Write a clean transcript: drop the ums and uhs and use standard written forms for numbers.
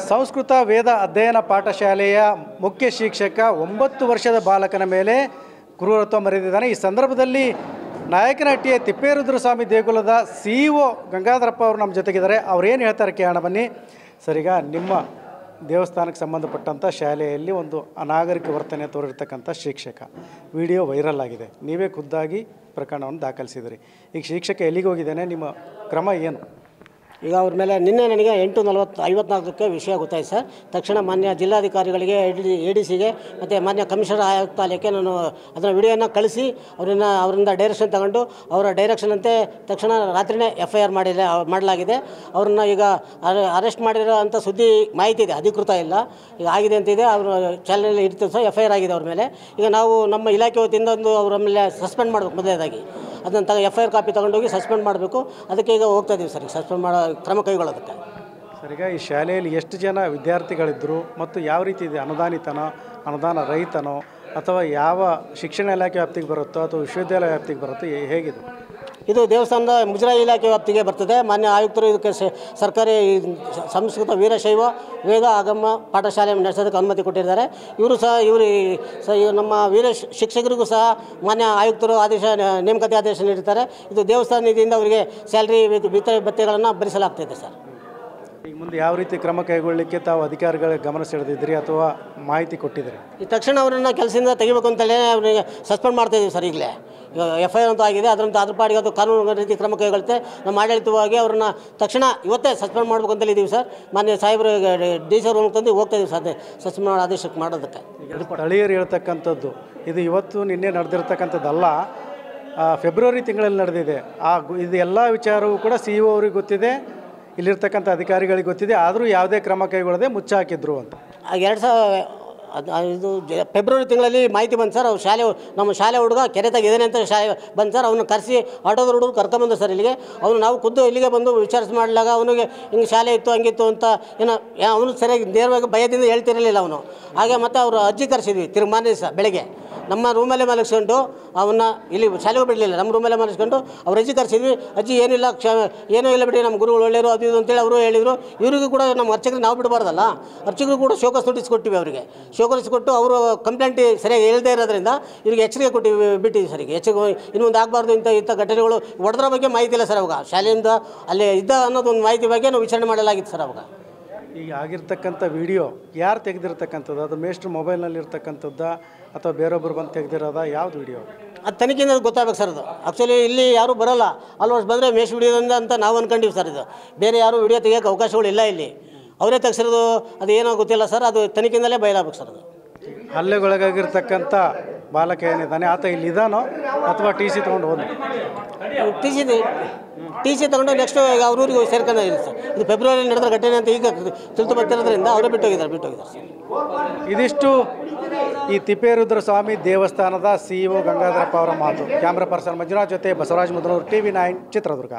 ಸಂಸ್ಕೃತ ವೇದ ಅಧ್ಯಯನ ಪಾಠಶಾಲೆಯ ಮುಖ್ಯ ಶಿಕ್ಷಕ 9 ವರ್ಷದ ಬಾಲಕನ ಮೇಲೆ ಕ್ರೂರತ್ವ ಮೆರೆದಿದ್ದಾನೆ. ಈ ಸಂದರ್ಭದಲ್ಲಿ ನಾಯಕನಹಟ್ಟಿಯ ತಿಪ್ಪೇರುದ್ರಸ್ವಾಮಿ ದೇಗುಲದ CEO ಗಂಗಾಧರಪ್ಪ ಅವರು ನಮ್ಮ ಜೊತೆಗಿದ್ದಾರೆ. ಅವ್ರು ಏನು ಹೇಳ್ತಾರೆ ಕೇಳೋಣ ಬನ್ನಿ. ಸರ್, ಈಗ ನಿಮ್ಮ ದೇವಸ್ಥಾನಕ್ಕೆ ಸಂಬಂಧಪಟ್ಟಂಥ ಶಾಲೆಯಲ್ಲಿ ಒಂದು ಅನಾಗರಿಕ ವರ್ತನೆ ತೋರಿರ್ತಕ್ಕಂಥ ಶಿಕ್ಷಕ ವಿಡಿಯೋ ವೈರಲ್ ಆಗಿದೆ. ನೀವೇ ಖುದ್ದಾಗಿ ಪ್ರಕರಣವನ್ನು ದಾಖಲಿಸಿದಿರಿ. ಈಗ ಶಿಕ್ಷಕ ಎಲ್ಲಿಗೆ ಹೋಗಿದ್ದಾನೆ, ನಿಮ್ಮ ಕ್ರಮ ಏನು? ಈಗ ಅವ್ರ ಮೇಲೆ ನಿನ್ನೆ ನನಗೆ 8:54ಕ್ಕೆ ವಿಷಯ ಗೊತ್ತಾಯ್ತು ಸರ್. ತಕ್ಷಣ ಮಾನ್ಯ ಜಿಲ್ಲಾಧಿಕಾರಿಗಳಿಗೆ, ADCಗೆ ಮತ್ತು ಮಾನ್ಯ ಕಮಿಷನರ್ ಆಯುಕ್ತಾಲಯಕ್ಕೆ ನಾನು ಅದನ್ನು ವಿಡಿಯೋನ ಕಳಿಸಿ ಅವರಿಂದ ಡೈರೆಕ್ಷನ್ ತಗೊಂಡು ಅವರ ಡೈರೆಕ್ಷನಂತೆ ತಕ್ಷಣ ರಾತ್ರಿಯೇ FIR ಮಾಡಲಾಗಿದೆ. ಅವ್ರನ್ನ ಈಗ ಅರೆಸ್ಟ್ ಮಾಡಿರೋ ಅಂಥ ಸುದ್ದಿ ಮಾಹಿತಿ ಇದೆ, ಅಧಿಕೃತ ಇಲ್ಲ, ಈಗ ಆಗಿದೆ ಅಂತಿದೆ. ಅವರು ಚಾನಲಲ್ಲಿ ಇರ್ತೀವಿ ಸರ್. FIR ಆಗಿದೆ ಅವ್ರ ಮೇಲೆ. ಈಗ ನಾವು ನಮ್ಮ ಇಲಾಖೆ ವತಿಯಿಂದ ಅವರ ಮೇಲೆ ಸಸ್ಪೆಂಡ್ ಮಾಡಬೇಕು. ಮೊದಲನೇದಾಗಿ ಅದನ್ನು FIR ಕಾಪಿ ತೊಗೊಂಡೋಗಿ ಸಸ್ಪೆಂಡ್ ಮಾಡಬೇಕು. ಅದಕ್ಕೆ ಈಗ ಹೋಗ್ತಾ ಇದ್ದೀವಿ ಸರ್, ಸಸ್ಪೆಂಡ್ ಮಾಡೋ ಕ್ರಮ ಕೈಗೊಳ್ಳೋದಕ್ಕೆ. ಸರ್, ಈಗ ಈ ಶಾಲೆಯಲ್ಲಿ ಎಷ್ಟು ಜನ ವಿದ್ಯಾರ್ಥಿಗಳಿದ್ದರು ಮತ್ತು ಯಾವ ರೀತಿ ಇದೆ? ಅನುದಾನಿತನೋ, ಅನುದಾನ ರಹಿತನೋ, ಅಥವಾ ಯಾವ ಶಿಕ್ಷಣ ಇಲಾಖೆ ವ್ಯಾಪ್ತಿಗೆ ಬರುತ್ತೋ ಅಥವಾ ವಿಶ್ವವಿದ್ಯಾಲಯ ವ್ಯಾಪ್ತಿಗೆ ಬರುತ್ತೋ, ಹೇಗಿದೆ? ಇದು ದೇವಸ್ಥಾನದ ಮುಜರಾಯಿ ಇಲಾಖೆ ವ್ಯಾಪ್ತಿಗೆ ಬರ್ತದೆ. ಮಾನ್ಯ ಆಯುಕ್ತರು ಇದಕ್ಕೆ ಸರ್ಕಾರಿ ಸಂಸ್ಕೃತ ವೀರಶೈವ ವೇದ ಆಗಮ ಪಾಠಶಾಲೆ ನಡೆಸೋದಕ್ಕೆ ಅನುಮತಿ ಕೊಟ್ಟಿದ್ದಾರೆ. ಇವರು ನಮ್ಮ ವೀರ ಶಿಕ್ಷಕರಿಗೂ ಸಹ ಮಾನ್ಯ ಆಯುಕ್ತರು ನೇಮಕಾತಿ ಆದೇಶ ನೀಡಿದ್ದಾರೆ. ಇದು ದೇವಸ್ಥಾನ ನಿಧಿಯಿಂದ ಅವರಿಗೆ ಸ್ಯಾಲ್ರಿ ಭತ್ಯೆಗಳನ್ನು ಭರಿಸಲಾಗ್ತಿದೆ ಸರ್. ಈಗ ಮುಂದೆ ಯಾವ ರೀತಿ ಕ್ರಮ ಕೈಗೊಳ್ಳಲಿಕ್ಕೆ ತಾವು ಅಧಿಕಾರಿಗಳಿಗೆ ಗಮನ ಸೆಳೆದಿದ್ರಿ ಅಥವಾ ಮಾಹಿತಿ ಕೊಟ್ಟಿದ್ದೀರಿ? ಈ ತಕ್ಷಣ ಅವರನ್ನು ಕೆಲಸದಿಂದ ತೆಗಿಬೇಕು ಅಂತಲೇ ಅವರಿಗೆ ಸಸ್ಪೆಂಡ್ ಮಾಡ್ತಾಯಿದ್ದೀವಿ ಸರ್. ಈಗಲೇ FIR ಅಂತೂ ಆಗಿದೆ. ಅದ್ರ ಪಾಡಿಗೆ ಅದು ಕಾನೂನು ರೀತಿ ಕ್ರಮ ಕೈಗೊಳ್ಳುತ್ತೆ. ನಮ್ಮ ಆಡಳಿತವಾಗಿ ಅವ್ರನ್ನ ತಕ್ಷಣ ಇವತ್ತೇ ಸಸ್ಪೆಂಡ್ ಮಾಡಬೇಕು ಅಂತಲೇ ಇದ್ದೀವಿ ಸರ್. ಮಾನ್ಯ ಸಾಹೇಬರು DC ಅವ್ರ ತಂದು ಹೋಗ್ತಾ ಇದ್ದೀವಿ ಸರ್ ಸಸ್ಪೆಂಡ್ ಮಾಡೋ ಆದೇಶಕ್ಕೆ ಮಾಡೋದಕ್ಕೆ. ಸ್ಥಳೀಯರು ಹೇಳ್ತಕ್ಕಂಥದ್ದು ಇದು ಇವತ್ತು ನಿನ್ನೆ ನಡೆದಿರ್ತಕ್ಕಂಥದ್ದಲ್ಲ, ಫೆಬ್ರವರಿ ತಿಂಗಳಲ್ಲಿ ನಡೆದಿದೆ. ಇದು ಎಲ್ಲ ವಿಚಾರವೂ ಕೂಡ CEO ಅವ್ರಿಗೆ ಗೊತ್ತಿದೆ, ಇಲ್ಲಿರ್ತಕ್ಕಂಥ ಅಧಿಕಾರಿಗಳಿಗೆ ಗೊತ್ತಿದೆ. ಆದರೂ ಯಾವುದೇ ಕ್ರಮ ಕೈಗೊಳ್ಳದೆ ಮುಚ್ಚಾಕಿದ್ರು ಅಂತ. ಇದು ಫೆಬ್ರವರಿ ತಿಂಗಳಲ್ಲಿ ಮಾಹಿತಿ ಬಂತು ಸರ್. ಅವ್ರು ನಮ್ಮ ಶಾಲೆ ಹುಡುಗ ಕೆರೆ ತೆಗೆದೇನೆ ಅಂತ ಶಾಲೆ ಬಂದು ಸರ್. ಅವನ್ನ ಕರೆಸಿ ಆಟೋದ ಹುಡುಗರು ಕರ್ಕೊಂಬಂದು ಸರ್ ಇಲ್ಲಿಗೆ. ನಾವು ಖುದ್ದು ಇಲ್ಲಿಗೆ ಬಂದು ವಿಚಾರಿಸಿ ಮಾಡಲಾಗ ಅವನಿಗೆ ಹಿಂಗೆ ಶಾಲೆ ಇತ್ತು ಹಂಗಿತ್ತು ಅಂತ ಅವನು ಸರಿಯಾಗಿ ನೇರವಾಗಿ ಭಯದಿಂದ ಹೇಳ್ತಿರಲಿಲ್ಲ ಅವನು. ಹಾಗೆ ಮತ್ತು ಅವರು ಅಜ್ಜಿ ಕರೆಸಿದ್ವಿ ಮಾರನೇ ದಿವಸ ಬೆಳಗ್ಗೆ ನಮ್ಮ ರೂಮಲ್ಲೇ ಮಲಗಿಸ್ಕೊಂಡು ಅವನ್ನ ಇಲ್ಲಿ ಶಾಲೆಗೂ ಬಿಡಲಿಲ್ಲ. ನಮ್ಮ ರೂಮಲ್ಲೇ ಮಲಗಿಸ್ಕೊಂಡು ಅವ್ರ ಅಜ್ಜಿ ಕರೆಸಿದ್ವಿ. ಅಜ್ಜಿ ಏನಿಲ್ಲ, ಏನೂ ಇಲ್ಲ ಬಿಡಿ, ನಮ್ಮ ಗುರುಗಳು ಒಳ್ಳೆಯರು ಅದು ಇದು ಅಂತೇಳಿ ಅವರು ಹೇಳಿದರು. ಇವರಿಗೂ ಕೂಡ ನಮ್ಮ ಅರ್ಚಕರಿಗೆ ನಾವು ಬಿಡಬಾರ್ದಲ್ಲ, ಅರ್ಚಕರು ಕೂಡ ಶೋಕಾಸ್ ನೋಟಿಸ್ ಕೊಟ್ಟಿವಿ. ಅವರಿಗೆ ಶೋಕಾಸ್ ಕೊಟ್ಟು ಅವರು ಕಂಪ್ಲೇಂಟ್ ಸರಿಯಾಗಿ ಹೇಳದೇ ಇರೋದ್ರಿಂದ ಇವ್ರಿಗೆ ಎಚ್ಚರಿಕೆ ಬಿಟ್ಟಿದ್ವಿ ಸರಿಗೆ. ಇನ್ನೊಂದು ಆಗಬಾರ್ದು ಇಂಥ ಘಟನೆಗಳು ಹೊಡೆದ್ರ ಬಗ್ಗೆ ಮಾಹಿತಿ ಇಲ್ಲ ಸರ್. ಅವಾಗ ಶಾಲೆಯಿಂದ ಅಲ್ಲೇ ಇದ್ದ ಅನ್ನೋದು ಒಂದು ಮಾಹಿತಿ ಬಗ್ಗೆ ನಾವು ವಿಚಾರಣೆ ಮಾಡಲಾಗಿತ್ತು ಸರ್. ಅವಾಗ ಈಗ ಆಗಿರ್ತಕ್ಕಂಥ ವಿಡಿಯೋ ಯಾರು ತೆಗೆದಿರ್ತಕ್ಕಂಥದ್ದು? ಅದು ಮೇಷ್ಟ್ರು ಮೊಬೈಲ್ನಲ್ಲಿ ಇರ್ತಕ್ಕಂಥದ್ದ ಅಥವಾ ಬೇರೊಬ್ಬರು ಬಂದು ತೆಗೆದಿರೋದ? ಯಾವ್ದು ವಿಡಿಯೋ? ಅದು ತನಿಖೆಯಿಂದ ಗೊತ್ತಾಗಬೇಕು ಸರ್. ಅದು ಆ್ಯಕ್ಚುಲಿ ಇಲ್ಲಿ ಯಾರೂ ಬರೋಲ್ಲ, ಆಲ್ಮೋಸ್ಟ್ ಬಂದರೆ ಮೇಷ್ ವಿಡಿಯೋದಿಂದ ಅಂತ ನಾವು ಅಂದ್ಕೊಂಡಿವಿ ಸರ್. ಇದು ಬೇರೆ ಯಾರೂ ವಿಡಿಯೋ ತೆಗಿಯೋಕ್ಕೆ ಅವಕಾಶಗಳು ಇಲ್ಲ ಇಲ್ಲಿ. ಅವರೇ ತೆಗೆಸಿರೋದು ಅದು ಏನೋ ಗೊತ್ತಿಲ್ಲ ಸರ್. ಅದು ತನಿಖೆಯಿಂದಲೇ ಬಯಲಾಗಬೇಕು ಸರ್. ಅದು ಹಲ್ಲೆಗೊಳಗಾಗಿರ್ತಕ್ಕಂಥ ಬಾಲಕ ಏನಿದ್ದಾನೆ ಆತ ಇಲ್ಲಿ ಇದ್ದಾನೋ ಅಥವಾ TC ತೊಗೊಂಡು ಹೋದ? TC ತೊಗೊಂಡು ನೆಕ್ಸ್ಟ್ ಅವ್ರ ಊರಿಗೆ ಸೇರ್ಕೊಂಡಿದ್ದಾರೆ ಸರ್. ಇದು ಫೆಬ್ರವರಿಯಲ್ಲಿ ನಡೆದ ಘಟನೆ ಅಂತ ಈಗ ತಿಳಿದು ಬರ್ತಿರೋದ್ರಿಂದ ಅವರೇ ಬಿಟ್ಟೋಗಿದ್ದಾರೆ ಸರ್. ಇದಿಷ್ಟು ಈ ತಿಪ್ಪೇರುದ್ರಸ್ವಾಮಿ ದೇವಸ್ಥಾನದ CEO ಗಂಗಾಧರಪ್ಪ ಅವರ ಮಾತು. ಕ್ಯಾಮ್ರಾ ಪರ್ಸನ್ ಮಂಜುನಾಥ್ ಜೊತೆ ಬಸವರಾಜ್ ಮುದನೂರು, TV9 ಚಿತ್ರದುರ್ಗ.